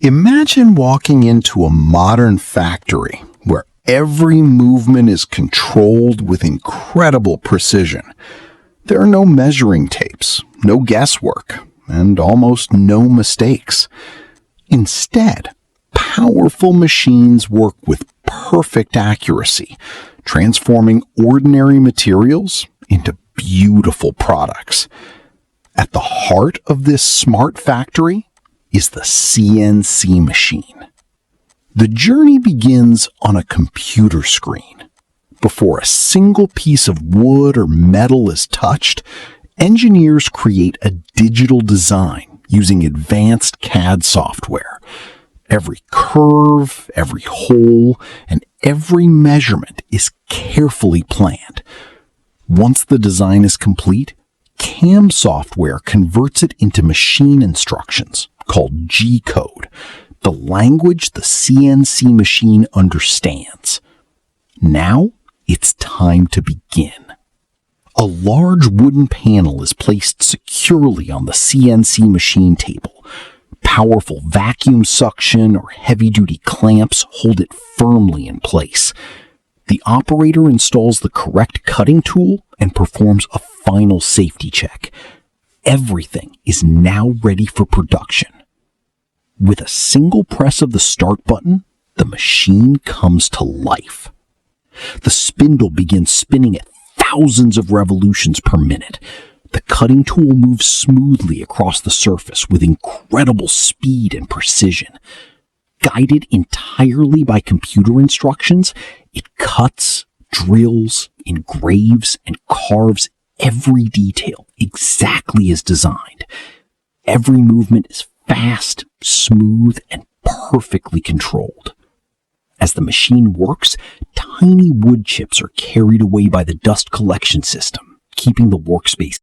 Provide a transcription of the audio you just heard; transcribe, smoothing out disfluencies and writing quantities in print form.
Imagine walking into a modern factory where every movement is controlled with incredible precision. There are no measuring tapes, no guesswork, and almost no mistakes. Instead, powerful machines work with perfect accuracy, transforming ordinary materials into beautiful products. At the heart of this smart factory is the CNC machine. The journey begins on a computer screen. Before a single piece of wood or metal is touched, engineers create a digital design using advanced CAD software. Every curve, every hole, and every measurement is carefully planned. Once the design is complete, CAM software converts it into machine instructions, called G-code, the language the CNC machine understands. Now, it's time to begin. A large wooden panel is placed securely on the CNC machine table. Powerful vacuum suction or heavy-duty clamps hold it firmly in place. The operator installs the correct cutting tool and performs a final safety check. Everything is now ready for production. With a single press of the start button, the machine comes to life. The spindle begins spinning at thousands of revolutions per minute. The cutting tool moves smoothly across the surface with incredible speed and precision. Guided entirely by computer instructions, it cuts, drills, engraves, and carves every detail exactly as designed. Every movement is fast, smooth, and perfectly controlled. As the machine works, tiny wood chips are carried away by the dust collection system, keeping the workspace